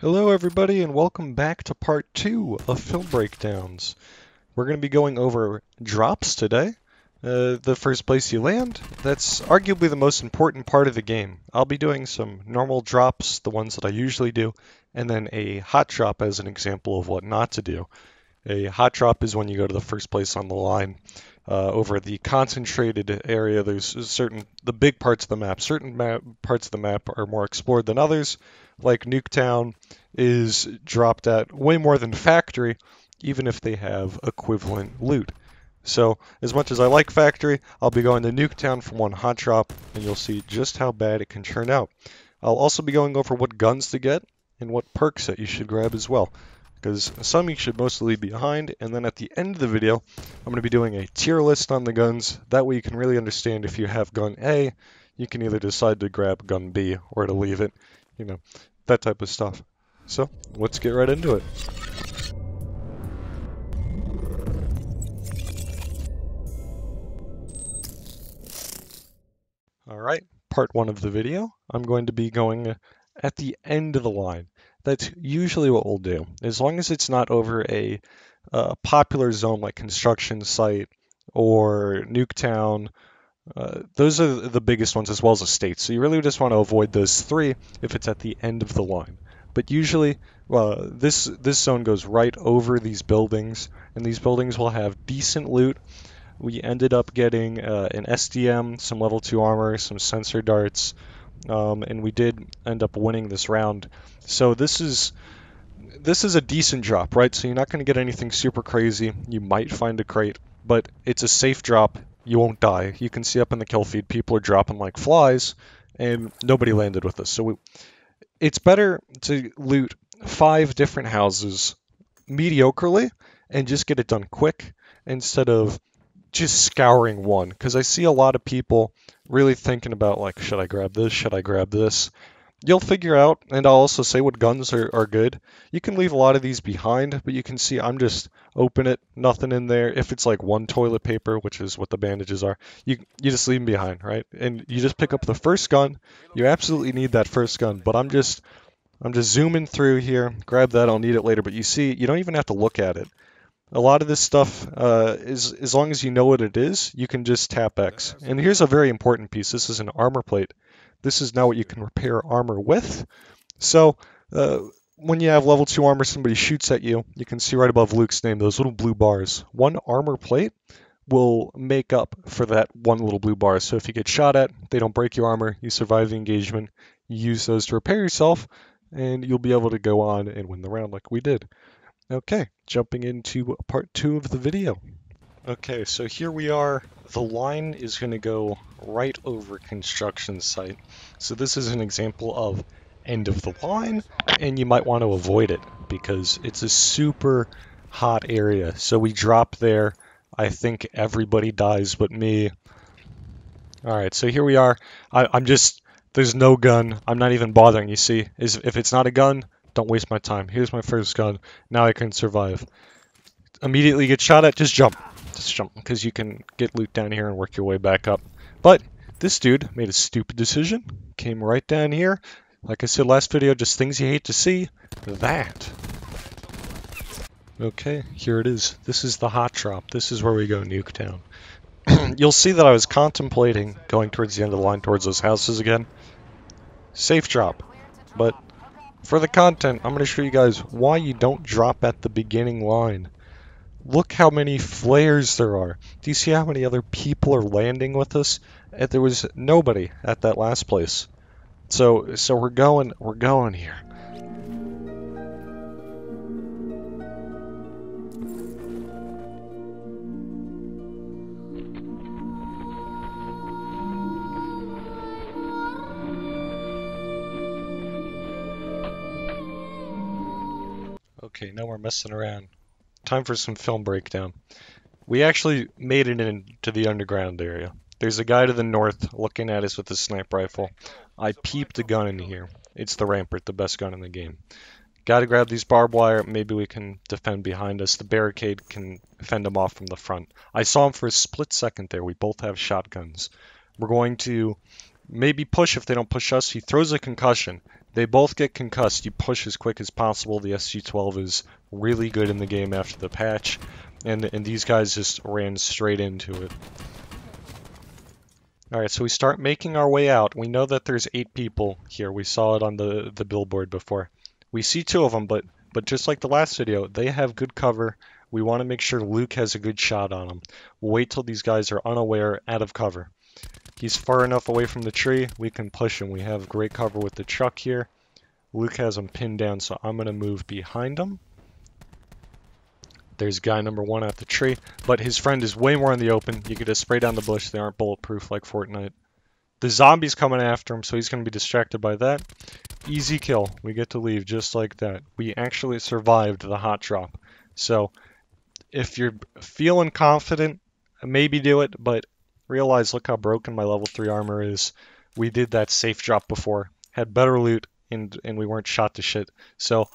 Hello everybody and welcome back to part 2 of Film Breakdowns. We're going to be going over drops today. The first place you land, that's arguably the most important part of the game. I'll be doing some normal drops, the ones that I usually do, and then a hot drop as an example of what not to do. A hot drop is when you go to the first place on the line. Over the concentrated area, the big parts of the map. Certain parts of the map are more explored than others, like Nuketown is dropped at way more than Factory, even if they have equivalent loot. So, as much as I like Factory, I'll be going to Nuketown for one hot drop, and you'll see just how bad it can turn out. I'll also be going over what guns to get and what perks that you should grab as well, because some you should mostly leave behind, and then at the end of the video, I'm going to be doing a tier list on the guns. That way you can really understand if you have gun A, you can either decide to grab gun B or to leave it, that type of stuff. So, let's get right into it. Alright, part 1 of the video. I'm going to be going at the end of the line. That's usually what we'll do. As long as it's not over a popular zone like construction site or Nuketown, those are the biggest ones as well as estates. So you really just want to avoid those three if it's at the end of the line. But usually, this zone goes right over these buildings, and these buildings will have decent loot. We ended up getting an SDM, some level 2 armor, some sensor darts, and we did end up winning this round. So this is a decent drop, right? So you're not going to get anything super crazy. You might find a crate, but it's a safe drop. You won't die. You can see up in the kill feed, people are dropping like flies, and nobody landed with us. So it's better to loot 5 different houses mediocrely and just get it done quick instead of just scouring one, because I see a lot of people really thinking about, like, should I grab this? Should I grab this? You'll figure out, and I'll also say what guns are good. You can leave a lot of these behind, but you can see I'm just open it, nothing in there. If it's like one toilet paper, which is what the bandages are, you just leave them behind, right? And you just pick up the first gun. You absolutely need that first gun, but I'm just zooming through here. Grab that, I'll need it later, but you see, you don't even have to look at it. A lot of this stuff, is as long as you know what it is, you can just tap X. And here's a very important piece. This is an armor plate. This is now what you can repair armor with. So when you have level 2 armor, somebody shoots at you, you can see right above Luke's name, those little blue bars. One armor plate will make up for that one little blue bar. So if you get shot at, they don't break your armor, you survive the engagement, you use those to repair yourself, and you'll be able to go on and win the round like we did. Okay, jumping into part 2 of the video. Okay, so here we are. The line is going to go right over construction site. So this is an example of end of the line, and you might want to avoid it because it's a super hot area. So we drop there. I think everybody dies but me. Alright, so here we are. There's no gun. I'm not even bothering, you see. If it's not a gun, don't waste my time. Here's my first gun. Now I can survive. Immediately get shot at, just jump. Just jump, because you can get loot down here and work your way back up. But this dude made a stupid decision. Came right down here. Like I said last video, just things you hate to see. That. Okay, here it is. This is the hot drop. This is where we go Nuketown. You'll see that I was contemplating going towards the end of the line towards those houses again. Safe drop. But for the content, I'm going to show you guys why you don't drop at the beginning line. Look how many flares there are. Do you see how many other people are landing with us? And there was nobody at that last place. So we're going here. Okay, no more messing around. Time for some film breakdown. We actually made it into the underground area. There's a guy to the north looking at us with a sniper rifle. I peeped a gun in here. It's the Rampart, the best gun in the game. Gotta grab these barbed wire. Maybe we can defend behind us. The barricade can fend them off from the front. I saw him for a split second there. We both have shotguns. We're going to maybe push if they don't push us. He throws a concussion. They both get concussed. You push as quick as possible. The SG-12 is really good in the game after the patch, and these guys just ran straight into it. Alright, so we start making our way out. We know that there's 8 people here. We saw it on the billboard before. We see 2 of them, but just like the last video, they have good cover. We want to make sure Luke has a good shot on them. We'll wait till these guys are unaware, out of cover. He's far enough away from the tree, we can push him. We have great cover with the truck here. Luke has him pinned down, so I'm going to move behind him. There's guy number 1 at the tree, but his friend is way more in the open. You could just spray down the bush. They aren't bulletproof like Fortnite. The zombie's coming after him, so he's going to be distracted by that. Easy kill. We get to leave just like that. We actually survived the hot drop. So if you're feeling confident, maybe do it, but realize, look how broken my level 3 armor is. We did that safe drop before, had better loot, and we weren't shot to shit. So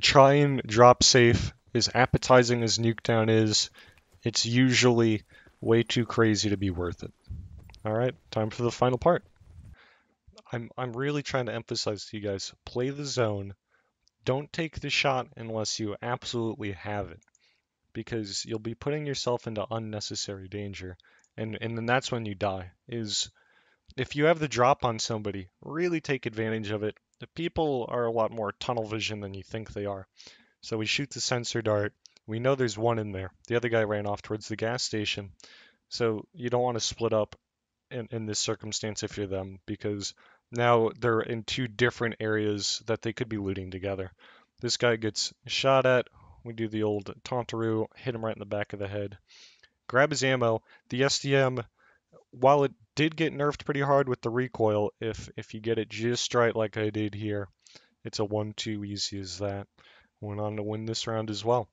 try and drop safe. As appetizing as Nuketown is, it's usually way too crazy to be worth it. Alright, time for the final part. I'm really trying to emphasize to you guys, play the zone. Don't take the shot unless you absolutely have it, because you'll be putting yourself into unnecessary danger, and then that's when you die. Is if you have the drop on somebody, really take advantage of it. The people are a lot more tunnel vision than you think they are. So we shoot the sensor dart. We know there's 1 in there. The other guy ran off towards the gas station. So you don't want to split up in this circumstance if you're them, because now they're in 2 different areas that they could be looting together. This guy gets shot at. We do the old tauntaroo, hit him right in the back of the head. Grab his ammo. The SDM, while it did get nerfed pretty hard with the recoil, if you get it just right like I did here, it's a 1-2 easy as that. Went on to win this round as well.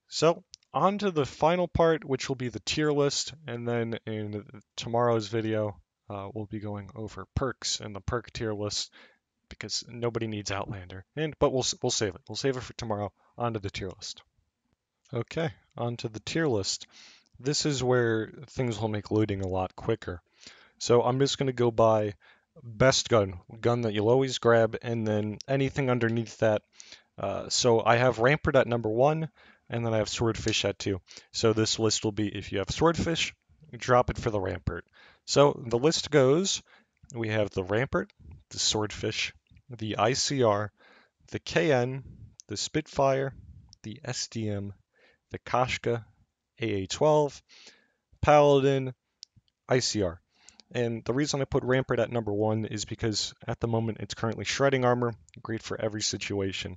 So on to the final part, which will be the tier list, and then in tomorrow's video we'll be going over perks and the perk tier list, because nobody needs Outlander. But we'll save it. We'll save it for tomorrow. On to the tier list. Okay, on to the tier list. This is where things will make looting a lot quicker. So I'm just going to go by best gun that you'll always grab, and then anything underneath that. So I have Rampart at number 1, and then I have Swordfish at 2. So this list will be, if you have Swordfish, drop it for the Rampart. So the list goes, we have the Rampart, the Swordfish, the ICR, the KN, the Spitfire, the SDM, the Koshka, AA-12, Paladin, ICR. And the reason I put Rampart at number 1 is because at the moment it's currently shredding armor, great for every situation.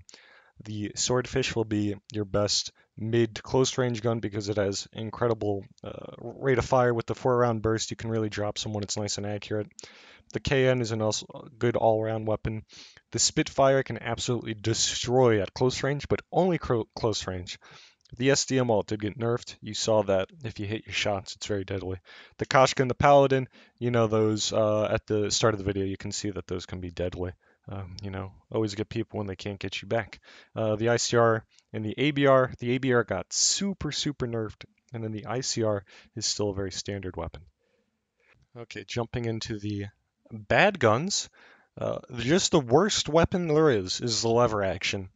The Swordfish will be your best mid close range gun because it has incredible rate of fire with the 4-round burst. You can really drop someone, it's nice and accurate. The KN is a good all-around weapon. The Spitfire can absolutely destroy at close range, but only close range. The SDM ult did get nerfed. You saw that if you hit your shots, it's very deadly. The Koshka and the Paladin, you know those at the start of the video, you can see that those can be deadly. Always get people when they can't get you back. The ICR and the ABR got super nerfed, and then the ICR is still a very standard weapon. Okay, jumping into the bad guns. Just the worst weapon there is the lever action.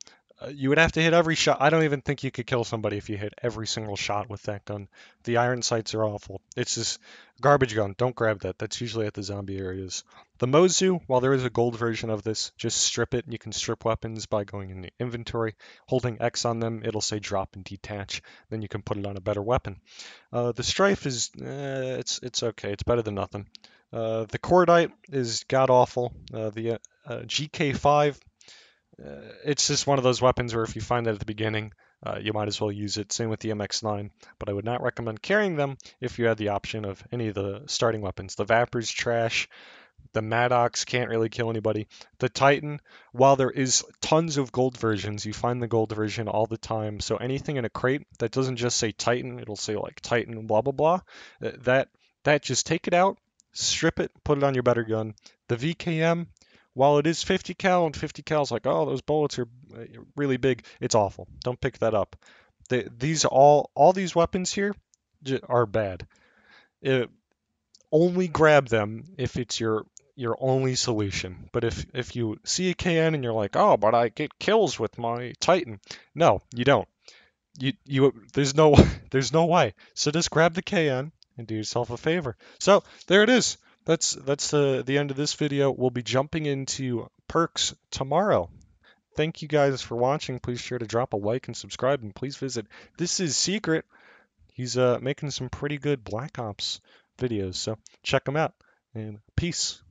You would have to hit every shot. I don't even think you could kill somebody if you hit every single shot with that gun. The iron sights are awful. It's just garbage gun. Don't grab that. That's usually at the zombie areas. The Mozu, while there is a gold version of this, just strip it. You can strip weapons by going in the inventory, holding X on them. It'll say drop and detach. Then you can put it on a better weapon. The Strife is, it's okay. It's better than nothing. The Cordite is god awful. The GK5, it's just one of those weapons where if you find that at the beginning, you might as well use it. Same with the MX9, but I would not recommend carrying them if you had the option of any of the starting weapons. The Vapor's trash. The Maddox can't really kill anybody. The Titan, while there is tons of gold versions, you find the gold version all the time. So anything in a crate that doesn't just say Titan, it'll say like Titan blah blah blah. That just take it out, strip it, put it on your better gun. The VKM, while it is 50 cal and 50 cal is like, oh, those bullets are really big, it's awful. Don't pick that up. All these weapons here are bad. Only grab them if it's your your only solution. But if you see a KN and you're like, oh, but I get kills with my Titan. No, you don't. There's no there's no way. So just grab the KN and do yourself a favor. So there it is. That's the end of this video. We'll be jumping into perks tomorrow. Thank you guys for watching. Please sure to drop a like and subscribe, and please visit This Is Secret. He's making some pretty good Black Ops videos, so check him out. And peace.